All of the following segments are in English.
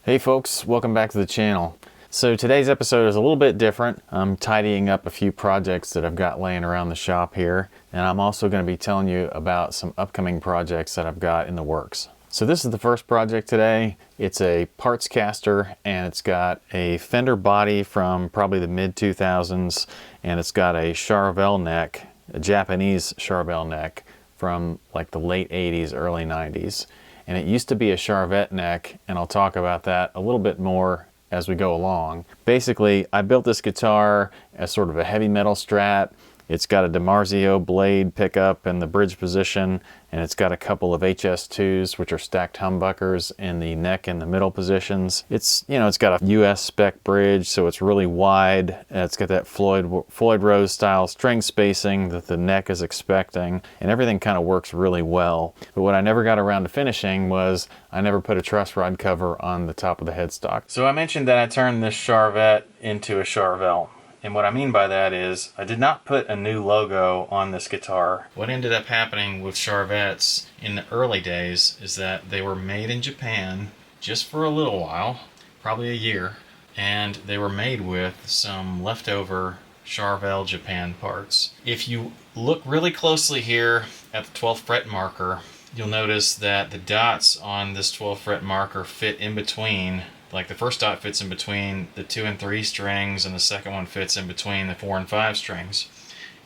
Hey folks, welcome back to the channel. So today's episode is a little bit different. I'm tidying up a few projects that I've got laying around the shop here, and I'm also going to be telling you about some upcoming projects that I've got in the works. So this is the first project today. It's a Partscaster, and it's got a fender body from probably the mid-2000s, and it's got a Charvel neck, a Japanese Charvel neck from like the late 80s, early 90s. And it used to be a Charvette neck, and I'll talk about that a little bit more as we go along. Basically, I built this guitar as sort of a heavy metal Strat. It's got a DiMarzio blade pickup in the bridge position, and it's got a couple of HS2s, which are stacked humbuckers in the neck and the middle positions. It's got a US spec bridge, so it's really wide. It's got that Floyd Rose style string spacing that the neck is expecting, and everything kind of works really well. But what I never got around to finishing was I never put a truss rod cover on the top of the headstock. So I mentioned that I turned this Charvette into a Charvel. And what I mean by that is I did not put a new logo on this guitar. What ended up happening with Charvettes in the early days is that they were made in Japan just for a little while, probably a year, and they were made with some leftover Charvel Japan parts. If you look really closely here at the 12th fret marker, you'll notice that the dots on this 12th fret marker fit in between. Like the first dot fits in between the 2 and 3 strings, and the second one fits in between the 4 and 5 strings.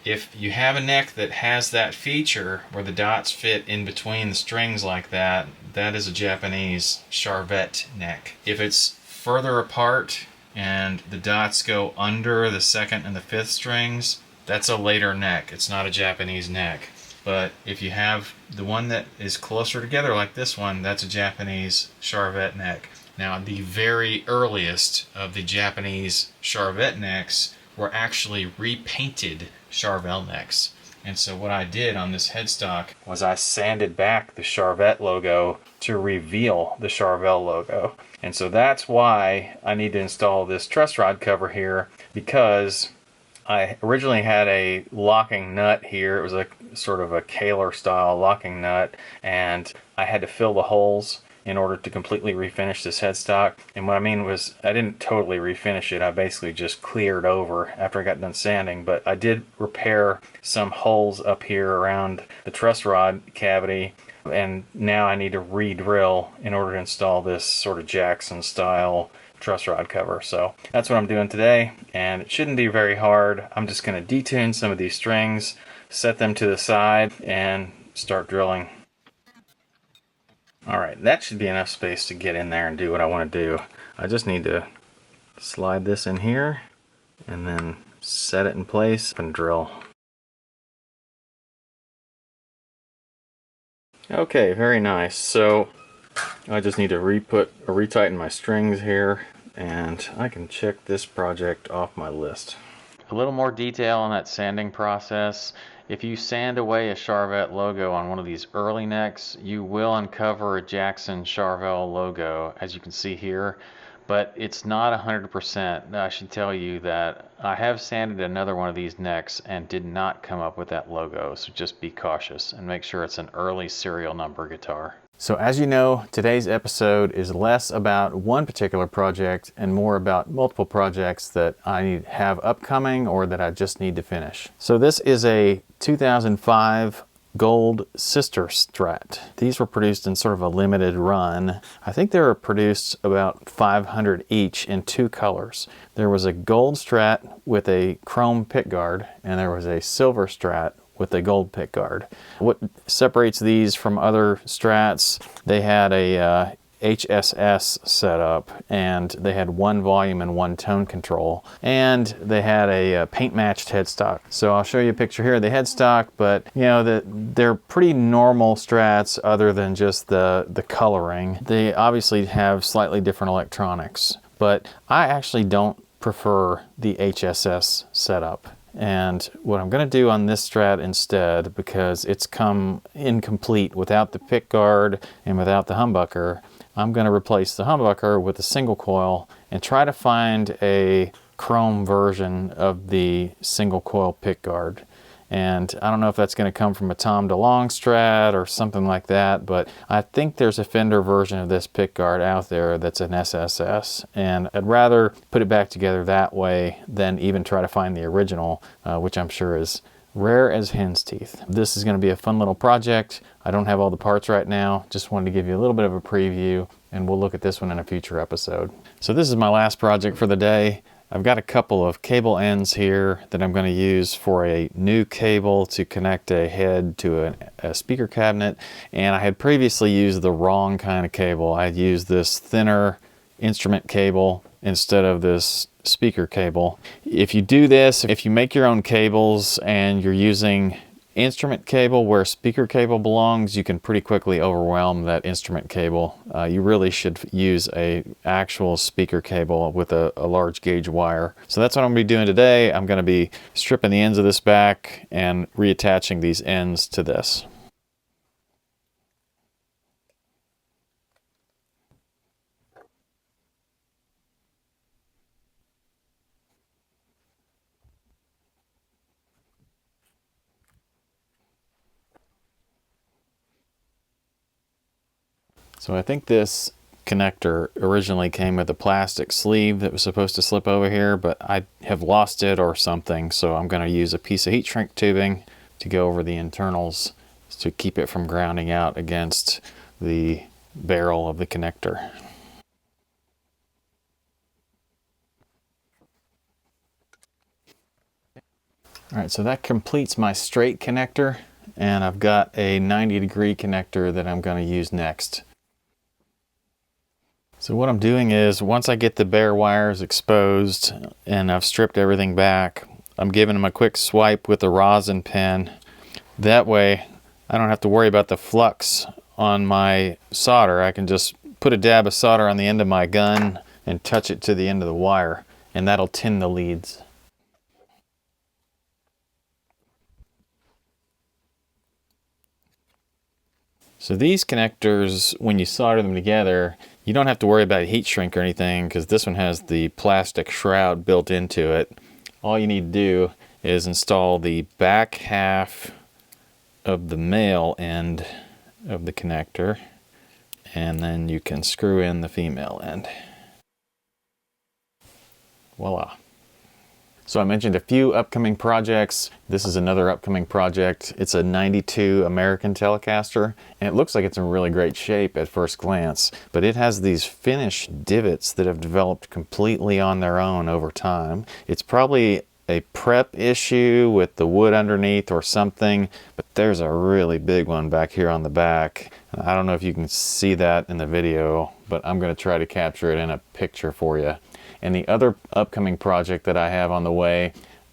If you have a neck that has that feature where the dots fit in between the strings like that, that is a Japanese Charvette neck. If it's further apart and the dots go under the 2nd and the 5th strings, that's a later neck. It's not a Japanese neck. But if you have the one that is closer together like this one, that's a Japanese Charvette neck. Now, the very earliest of the Japanese Charvette necks were actually repainted Charvel necks. And so what I did on this headstock was I sanded back the Charvette logo to reveal the Charvel logo. And so that's why I need to install this truss rod cover here, because I originally had a locking nut here. It was a sort of a Kaler style locking nut, and I had to fill the holes in order to completely refinish this headstock. And what I mean was I didn't totally refinish it. I basically just cleared over after I got done sanding, but I did repair some holes up here around the truss rod cavity, and now I need to re-drill in order to install this sort of Jackson style truss rod cover. So that's what I'm doing today, and it shouldn't be very hard. I'm just going to detune some of these strings, set them to the side, and start drilling. Alright, that should be enough space to get in there and do what I want to do. I just need to slide this in here and then set it in place and drill. Okay, very nice. So I just need to retighten my strings here, and I can check this project off my list. A little more detail on that sanding process. If you sand away a Charvette logo on one of these early necks, you will uncover a Jackson Charvel logo, as you can see here, but it's not 100%. I should tell you that I have sanded another one of these necks and did not come up with that logo, so just be cautious and make sure it's an early serial number guitar. So as you know, today's episode is less about one particular project and more about multiple projects that I have upcoming or that I just need to finish. So this is a 2005 gold sister Strat. These were produced in sort of a limited run. I think they were produced about 500 each in 2 colors. There was a gold Strat with a chrome pickguard, and there was a silver Strat with a gold pickguard. What separates these from other Strats, they had a HSS setup, and they had 1 volume and 1 tone control, and they had a paint matched headstock. So I'll show you a picture here of the headstock, but you know, they're pretty normal Strats other than just the coloring. They obviously have slightly different electronics, but I actually don't prefer the HSS setup. And what I'm going to do on this Strat instead, because it's come incomplete without the pickguard and without the humbucker, I'm going to replace the humbucker with a single coil and try to find a chrome version of the single coil pickguard. And I don't know if that's going to come from a Tom DeLonge Strat or something like that, but I think there's a fender version of this pickguard out there that's an SSS, and I'd rather put it back together that way than even try to find the original, which I'm sure is rare as hen's teeth. This is going to be a fun little project. I don't have all the parts right now, just wanted to give you a little bit of a preview, and we'll look at this one in a future episode. So this is my last project for the day. I've got a couple of cable ends here that I'm going to use for a new cable to connect a head to a speaker cabinet, and I had previously used the wrong kind of cable. I had used this thinner instrument cable instead of this speaker cable. If you do this, if you make your own cables and you're using instrument cable where speaker cable belongs, you can pretty quickly overwhelm that instrument cable. You really should use a actual speaker cable with a large gauge wire. So that's what I'm going to be doing today. I'm going to be stripping the ends of this back and reattaching these ends to this. So I think this connector originally came with a plastic sleeve that was supposed to slip over here, but I have lost it or something, so I'm going to use a piece of heat shrink tubing to go over the internals to keep it from grounding out against the barrel of the connector. All right, so that completes my straight connector, and I've got a 90-degree connector that I'm going to use next. So what I'm doing is, once I get the bare wires exposed and I've stripped everything back, I'm giving them a quick swipe with a rosin pen. That way I don't have to worry about the flux on my solder. I can just put a dab of solder on the end of my gun and touch it to the end of the wire, and that'll tin the leads. So these connectors, when you solder them together, you don't have to worry about heat shrink or anything, because this one has the plastic shroud built into it. All you need to do is install the back half of the male end of the connector, and then you can screw in the female end. Voila. So I mentioned a few upcoming projects. This is another upcoming project. It's a 92 American Telecaster, and it looks like it's in really great shape at first glance, but it has these finished divots that have developed completely on their own over time. It's probably a prep issue with the wood underneath or something, but there's a really big one back here on the back. I don't know if you can see that in the video, but I'm going to try to capture it in a picture for you. And the other upcoming project that I have on the way,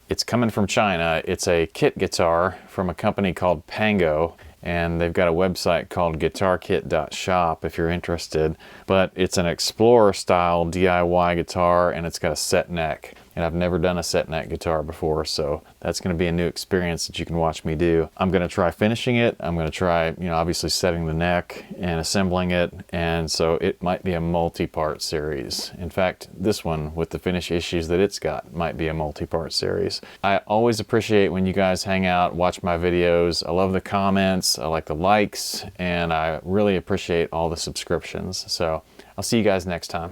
it's coming from China. It's a kit guitar from a company called Pango, and they've got a website called guitarkit.shop if you're interested. But it's an Explorer style DIY guitar, and it's got a set neck. And I've never done a set neck guitar before, so that's going to be a new experience that you can watch me do. I'm going to try finishing it. I'm going to try, obviously setting the neck and assembling it, and so it might be a multi-part series. In fact, this one, with the finish issues that it's got, might be a multi-part series. I always appreciate when you guys hang out, watch my videos. I love the comments, I like the likes, and I really appreciate all the subscriptions. So I'll see you guys next time.